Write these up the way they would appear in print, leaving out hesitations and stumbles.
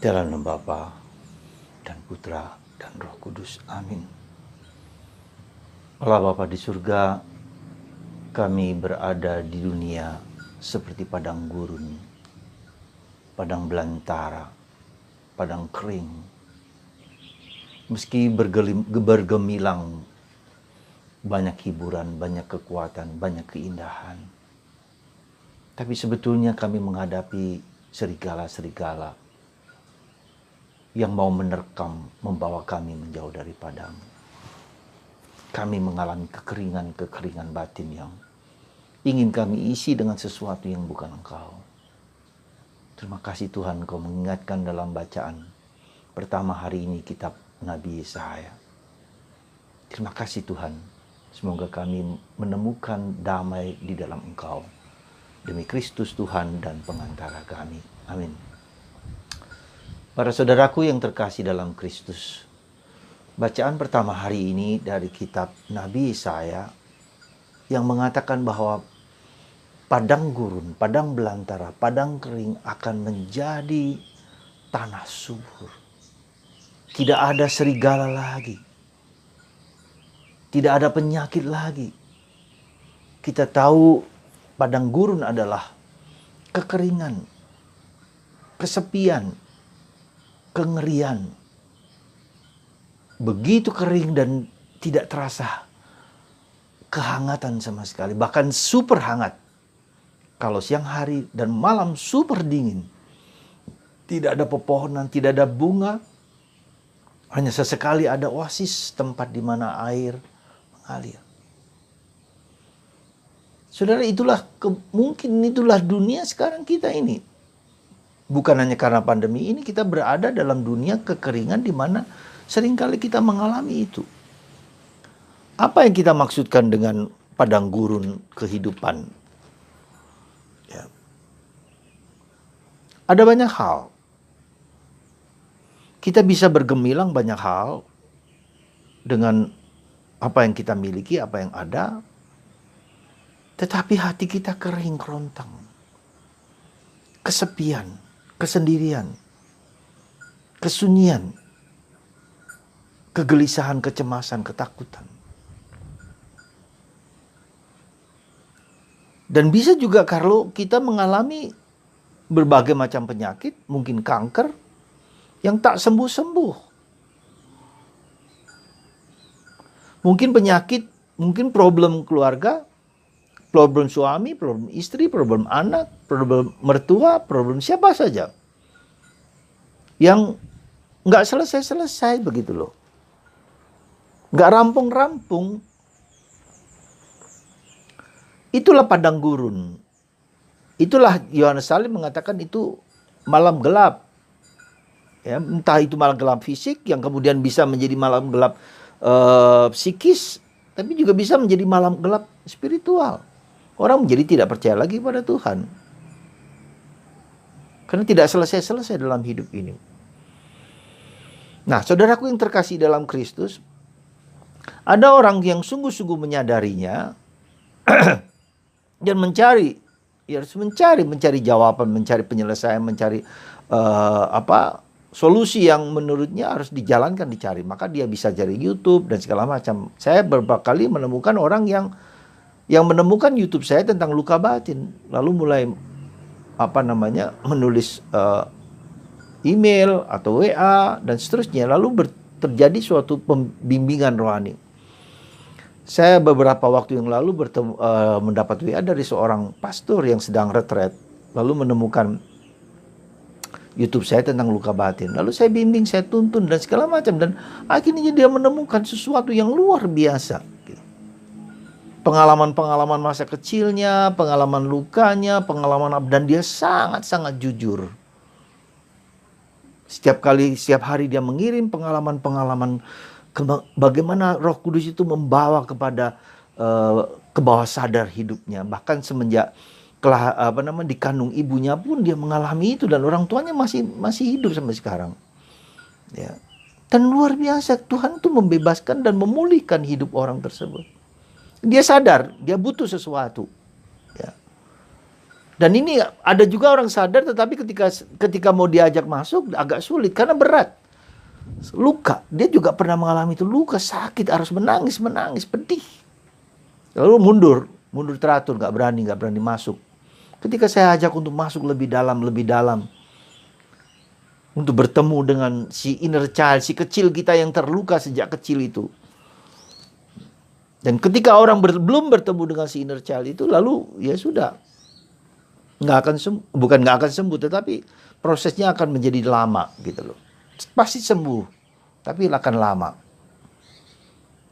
Dalam nama Bapa dan Putra dan Roh Kudus. Amin. Allah Bapa di surga, kami berada di dunia seperti padang gurun, padang belantara, padang kering. Meski bergemilang banyak hiburan, banyak kekuatan, banyak keindahan, tapi sebetulnya kami menghadapi serigala-serigala yang mau menerkam, membawa kami menjauh daripadamu. Kami mengalami kekeringan batin yang ingin kami isi dengan sesuatu yang bukan Engkau. Terima kasih Tuhan, Kau mengingatkan dalam bacaan pertama hari ini kitab Nabi Yesaya. Terima kasih Tuhan, semoga kami menemukan damai di dalam Engkau. Demi Kristus Tuhan dan pengantara kami. Amin. Para saudaraku yang terkasih dalam Kristus, bacaan pertama hari ini dari kitab Nabi Yesaya yang mengatakan bahwa padang gurun, padang belantara, padang kering akan menjadi tanah subur. Tidak ada serigala lagi. Tidak ada penyakit lagi. Kita tahu padang gurun adalah kekeringan, kesepian, kengerian. Begitu kering dan tidak terasa kehangatan sama sekali. Bahkan super hangat. Kalau siang hari dan malam super dingin. Tidak ada pepohonan, tidak ada bunga. Hanya sesekali ada oasis, tempat di mana air mengalir. Saudara, mungkin itulah dunia sekarang kita ini. Bukan hanya karena pandemi ini, kita berada dalam dunia kekeringan di mana seringkali kita mengalami itu. Apa yang kita maksudkan dengan padang gurun kehidupan? Ya. Ada banyak hal. Kita bisa bergemilang banyak hal dengan apa yang kita miliki, apa yang ada. Tetapi hati kita kering kerontang. Kesepian, kesendirian, kesunyian, kegelisahan, kecemasan, ketakutan. Dan bisa juga kalau kita mengalami berbagai macam penyakit, mungkin kanker, yang tak sembuh-sembuh. Mungkin penyakit, mungkin problem keluarga, problem suami, problem istri, problem anak, problem mertua, problem siapa saja. Yang nggak selesai-selesai begitu loh. Nggak rampung-rampung. Itulah padang gurun. Itulah Yohanes Salim mengatakan itu malam gelap. Ya, entah itu malam gelap fisik yang kemudian bisa menjadi malam gelap psikis, tapi juga bisa menjadi malam gelap spiritual. Orang menjadi tidak percaya lagi pada Tuhan. Karena tidak selesai-selesai dalam hidup ini. Nah, saudaraku yang terkasih dalam Kristus, ada orang yang sungguh-sungguh menyadarinya dan mencari jawaban, mencari penyelesaian, mencari solusi yang menurutnya harus dijalankan, dicari. Maka dia bisa cari YouTube dan segala macam. Saya beberapa kali menemukan orang yang menemukan YouTube saya tentang luka batin, lalu mulai menulis email atau WA dan seterusnya, lalu terjadi suatu pembimbingan rohani. Saya beberapa waktu yang lalu mendapat WA dari seorang pastor yang sedang retret, lalu menemukan YouTube saya tentang luka batin. Lalu saya bimbing, saya tuntun dan segala macam, dan akhirnya dia menemukan sesuatu yang luar biasa. Pengalaman-pengalaman masa kecilnya, pengalaman lukanya, dan dia sangat-sangat jujur. Setiap hari dia mengirim pengalaman-pengalaman bagaimana Roh Kudus itu membawa kepada ke bawah sadar hidupnya. Bahkan semenjak dikandung ibunya pun dia mengalami itu, dan orang tuanya masih hidup sampai sekarang. Ya. Dan luar biasa, Tuhan tuh membebaskan dan memulihkan hidup orang tersebut. Dia sadar, dia butuh sesuatu. Ya. Dan ini ada juga orang sadar, tetapi ketika mau diajak masuk agak sulit karena berat. Luka, dia juga pernah mengalami itu, luka, sakit, harus menangis, pedih. Lalu mundur teratur, nggak berani masuk. Ketika saya ajak untuk masuk lebih dalam, untuk bertemu dengan si inner child, si kecil kita yang terluka sejak kecil itu. Dan ketika orang belum bertemu dengan si inner child itu, lalu ya sudah, bukan nggak akan sembuh, tetapi prosesnya akan menjadi lama gitu loh. Pasti sembuh, tapi akan lama.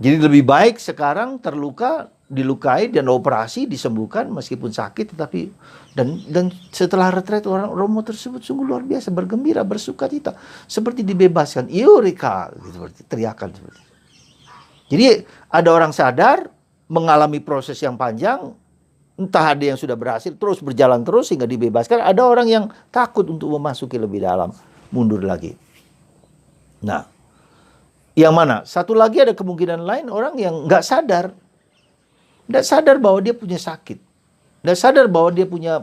Jadi lebih baik sekarang terluka, dilukai dan operasi, disembuhkan meskipun sakit, tetapi dan setelah retret orang Romo tersebut sungguh luar biasa, bergembira, bersukacita, seperti dibebaskan, eureka, gitu, teriakan seperti itu. Jadi ada orang sadar mengalami proses yang panjang, entah ada yang sudah berhasil terus berjalan terus sehingga dibebaskan, ada orang yang takut untuk memasuki lebih dalam, mundur lagi. Nah, yang mana? Satu lagi ada kemungkinan lain, orang yang nggak sadar bahwa dia punya sakit, nggak sadar bahwa dia punya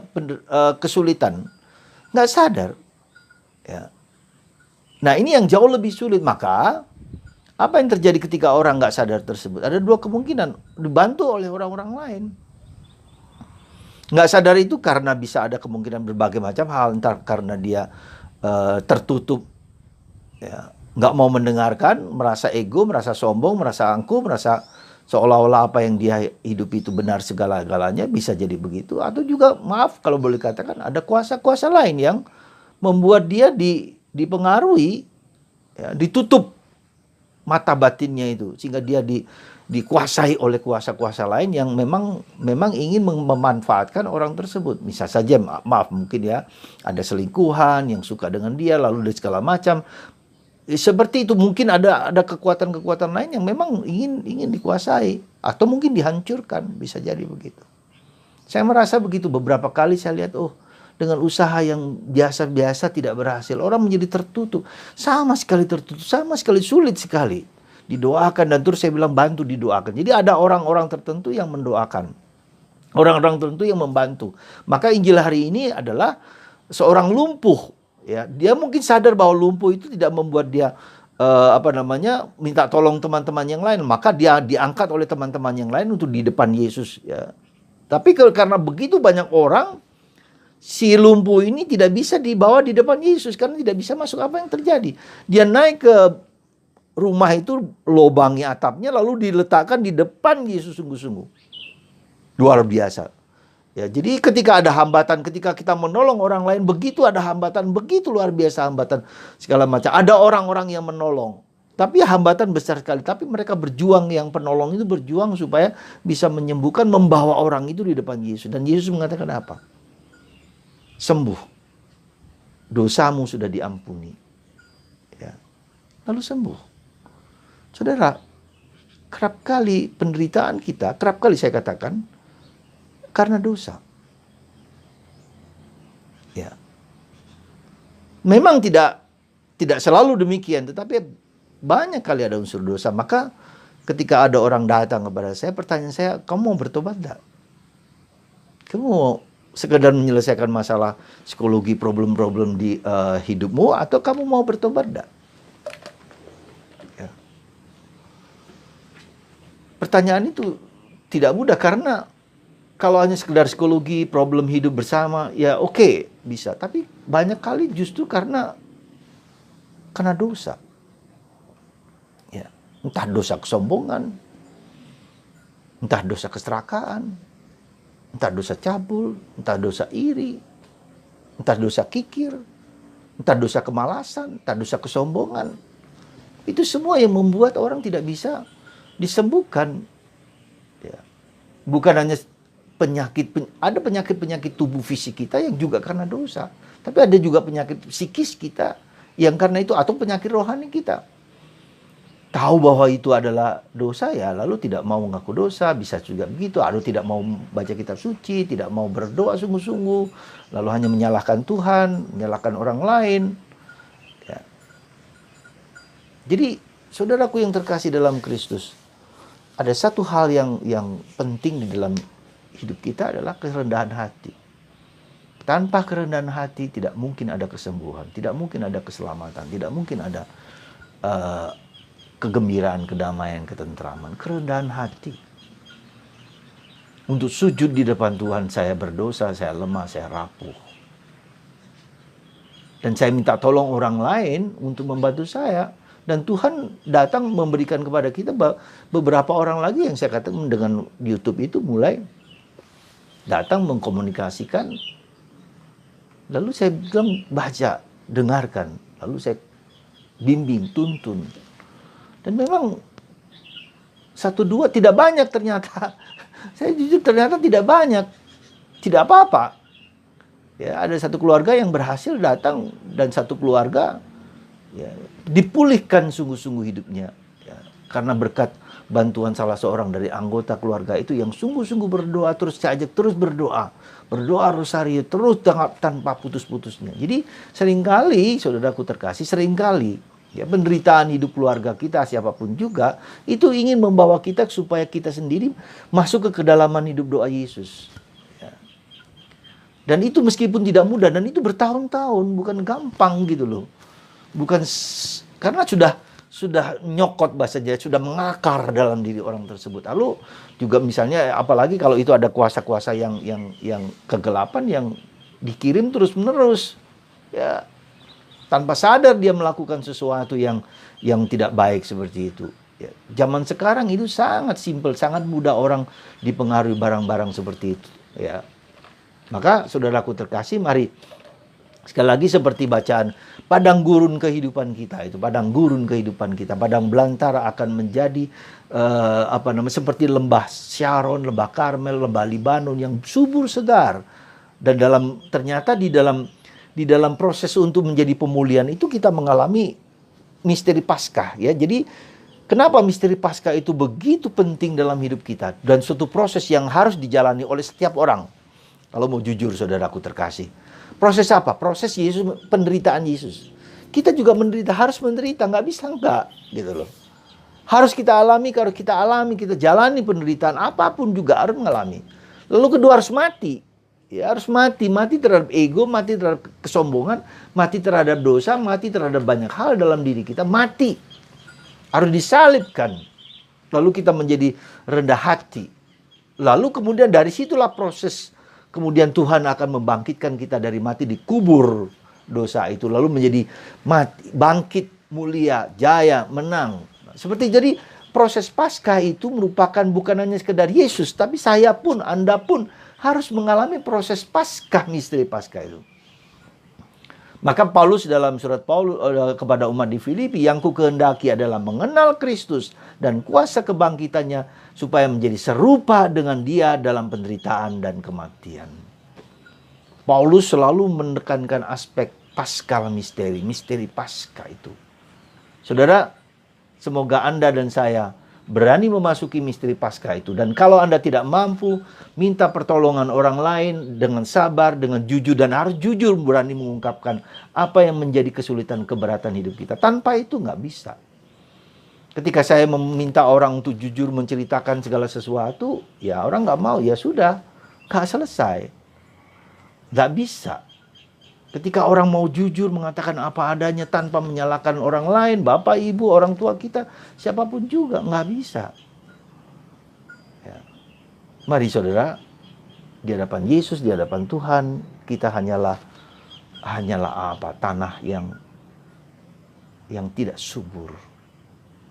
kesulitan, nggak sadar. Ya. Nah, ini yang jauh lebih sulit. Maka apa yang terjadi ketika orang nggak sadar tersebut? Ada dua kemungkinan, dibantu oleh orang-orang lain. Nggak sadar itu karena bisa ada kemungkinan berbagai macam hal, entar karena dia tertutup, ya, nggak mau mendengarkan, merasa ego, merasa sombong, merasa angkuh, merasa seolah-olah apa yang dia hidup itu benar segala-galanya, bisa jadi begitu. Atau juga, maaf kalau boleh katakan, ada kuasa-kuasa lain yang membuat dia dipengaruhi, ya, ditutup mata batinnya itu, sehingga dia dikuasai oleh kuasa-kuasa lain yang memang ingin memanfaatkan orang tersebut. Misal saja, maaf mungkin ya, ada selingkuhan yang suka dengan dia, lalu dari segala macam. Seperti itu, mungkin ada kekuatan-kekuatan lain yang memang ingin dikuasai atau mungkin dihancurkan, bisa jadi begitu. Saya merasa begitu beberapa kali. Saya lihat, dengan usaha yang biasa-biasa tidak berhasil, orang menjadi tertutup, sama sekali sulit sekali didoakan. Dan terus saya bilang, bantu didoakan. Jadi ada orang-orang tertentu yang mendoakan, orang-orang tertentu yang membantu. Maka Injil hari ini adalah seorang lumpuh. Ya, dia mungkin sadar bahwa lumpuh itu tidak membuat dia minta tolong teman-teman yang lain, maka dia diangkat oleh teman-teman yang lain untuk di depan Yesus. Ya. Tapi karena begitu banyak orang, si lumpuh ini tidak bisa dibawa di depan Yesus karena tidak bisa masuk. Apa yang terjadi? Dia naik ke rumah itu, lobangi atapnya, lalu diletakkan di depan Yesus sungguh-sungguh. Luar biasa. Ya, jadi ketika ada hambatan, ketika kita menolong orang lain, begitu ada hambatan, begitu luar biasa hambatan segala macam. Ada orang-orang yang menolong, tapi hambatan besar sekali. Tapi mereka berjuang, yang penolong itu berjuang supaya bisa menyembuhkan, membawa orang itu di depan Yesus. Dan Yesus mengatakan apa? Sembuh, dosamu sudah diampuni. Ya. Lalu sembuh. Saudara, kerap kali penderitaan kita, kerap kali saya katakan, karena dosa. Ya. Memang tidak selalu demikian, tetapi banyak kali ada unsur dosa. Maka ketika ada orang datang kepada saya, pertanyaan saya, kamu mau bertobat enggak? Kamu mau sekedar menyelesaikan masalah psikologi, problem-problem di hidupmu, atau kamu mau bertobat enggak? Ya. Pertanyaan itu tidak mudah, karena kalau hanya sekedar psikologi, problem hidup bersama, ya oke, bisa. Tapi banyak kali justru karena dosa. Ya, entah dosa kesombongan, entah dosa keserakaan, entah dosa cabul, entah dosa iri, entah dosa kikir, entah dosa kemalasan, entah dosa kesombongan. Itu semua yang membuat orang tidak bisa disembuhkan. Ya. Bukan hanya ada penyakit tubuh fisik kita yang juga karena dosa. Tapi ada juga penyakit psikis kita yang karena itu, atau penyakit rohani kita. Tahu bahwa itu adalah dosa, ya lalu tidak mau mengaku dosa, bisa juga begitu. Atau tidak mau baca kitab suci, tidak mau berdoa sungguh-sungguh, lalu hanya menyalahkan Tuhan, menyalahkan orang lain. Ya. Jadi, saudaraku yang terkasih dalam Kristus, ada satu hal yang penting di dalam hidup kita adalah kerendahan hati. Tanpa kerendahan hati tidak mungkin ada kesembuhan, tidak mungkin ada keselamatan, tidak mungkin ada kegembiraan, kedamaian, ketentraman. Kerendahan hati. Untuk sujud di depan Tuhan, saya berdosa, saya lemah, saya rapuh. Dan saya minta tolong orang lain untuk membantu saya. Dan Tuhan datang memberikan kepada kita beberapa orang lagi yang saya katakan dengan YouTube itu mulai datang mengkomunikasikan. Lalu saya bilang baca, dengarkan. Lalu saya bimbing, tuntun. Dan memang 1-2 tidak banyak ternyata. Saya jujur ternyata tidak banyak. Tidak apa-apa. Ya, ada satu keluarga yang berhasil datang dan satu keluarga ya, dipulihkan sungguh-sungguh hidupnya. Ya, karena berkat bantuan salah seorang dari anggota keluarga itu yang sungguh-sungguh berdoa, terus saya ajak terus berdoa. Berdoa rosario terus tanpa putus-putusnya. Jadi seringkali, saudaraku terkasih, seringkali ya, penderitaan hidup keluarga kita, siapapun juga, itu ingin membawa kita supaya kita sendiri masuk ke kedalaman hidup doa Yesus. Ya. Dan itu meskipun tidak mudah, dan itu bertahun-tahun, bukan gampang gitu loh. Bukan karena sudah nyokot bahasanya, sudah mengakar dalam diri orang tersebut. Lalu juga misalnya, apalagi kalau itu ada kuasa-kuasa yang kegelapan yang dikirim terus-menerus, ya. Tanpa sadar dia melakukan sesuatu yang tidak baik seperti itu. Ya, zaman sekarang itu sangat simpel, sangat mudah orang dipengaruhi barang-barang seperti itu. Ya, maka saudaraku terkasih, mari sekali lagi seperti bacaan padang gurun kehidupan kita itu, padang gurun kehidupan kita, padang belantara akan menjadi seperti lembah Sharon, lembah Karmel, lembah Libanon yang subur segar. Dan ternyata di dalam proses untuk menjadi pemulihan itu kita mengalami misteri Paskah ya. Jadi kenapa misteri Paskah itu begitu penting dalam hidup kita dan suatu proses yang harus dijalani oleh setiap orang. Kalau mau jujur saudaraku terkasih. Proses apa? Proses Yesus, penderitaan Yesus. Kita juga menderita, harus menderita, nggak bisa enggak gitu loh. Harus kita alami, kalau kita alami, kita jalani penderitaan apapun juga harus mengalami. Lalu kedua harus mati. Ya, harus mati terhadap ego, mati terhadap kesombongan, mati terhadap dosa, mati terhadap banyak hal dalam diri kita, mati. Harus disalibkan. Lalu kita menjadi rendah hati. Lalu kemudian dari situlah proses, kemudian Tuhan akan membangkitkan kita dari mati, dikubur dosa itu. Lalu menjadi mati, bangkit, mulia, jaya, menang. Seperti jadi proses Paskah itu merupakan bukan hanya sekedar Yesus, tapi saya pun, Anda pun, harus mengalami proses Paskah, misteri Paskah itu. Maka Paulus dalam surat Paulus kepada umat di Filipi, yang ku kehendaki adalah mengenal Kristus dan kuasa kebangkitannya supaya menjadi serupa dengan Dia dalam penderitaan dan kematian. Paulus selalu menekankan aspek Paskal misteri Paskah itu. Saudara, semoga Anda dan saya berani memasuki misteri Paskah itu. Dan kalau Anda tidak mampu, minta pertolongan orang lain dengan sabar, dengan jujur. Dan harus jujur berani mengungkapkan apa yang menjadi kesulitan, keberatan hidup kita. Tanpa itu nggak bisa. Ketika saya meminta orang untuk jujur menceritakan segala sesuatu, ya orang nggak mau, ya sudah. Nggak selesai. Nggak bisa. Ketika orang mau jujur mengatakan apa adanya tanpa menyalahkan orang lain, bapak, ibu, orang tua kita, siapapun juga, nggak bisa. Ya. Mari saudara, di hadapan Yesus, di hadapan Tuhan, kita hanyalah apa? Tanah yang tidak subur.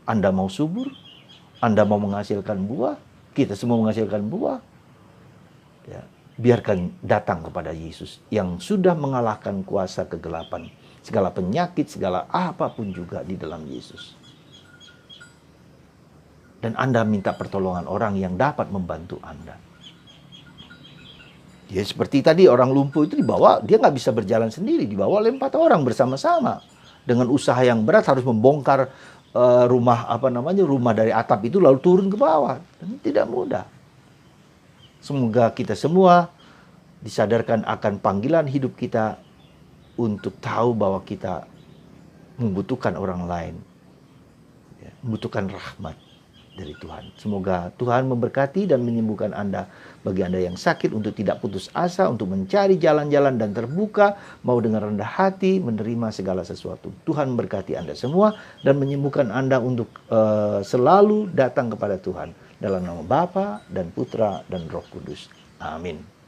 Anda mau subur? Anda mau menghasilkan buah? Kita semua menghasilkan buah. Ya. Biarkan datang kepada Yesus yang sudah mengalahkan kuasa kegelapan, segala penyakit, segala apapun juga di dalam Yesus. Dan Anda minta pertolongan orang yang dapat membantu Anda. Ya seperti tadi orang lumpuh itu dibawa, dia nggak bisa berjalan sendiri, dibawa oleh 4 orang bersama-sama. Dengan usaha yang berat harus membongkar rumah dari atap itu lalu turun ke bawah. Dan tidak mudah. Semoga kita semua disadarkan akan panggilan hidup kita untuk tahu bahwa kita membutuhkan orang lain, ya, membutuhkan rahmat dari Tuhan. Semoga Tuhan memberkati dan menyembuhkan Anda. Bagi Anda yang sakit, untuk tidak putus asa, untuk mencari jalan-jalan dan terbuka, mau dengan rendah hati menerima segala sesuatu. Tuhan memberkati Anda semua dan menyembuhkan Anda untuk selalu datang kepada Tuhan. Dalam nama Bapa dan Putra dan Roh Kudus. Amin.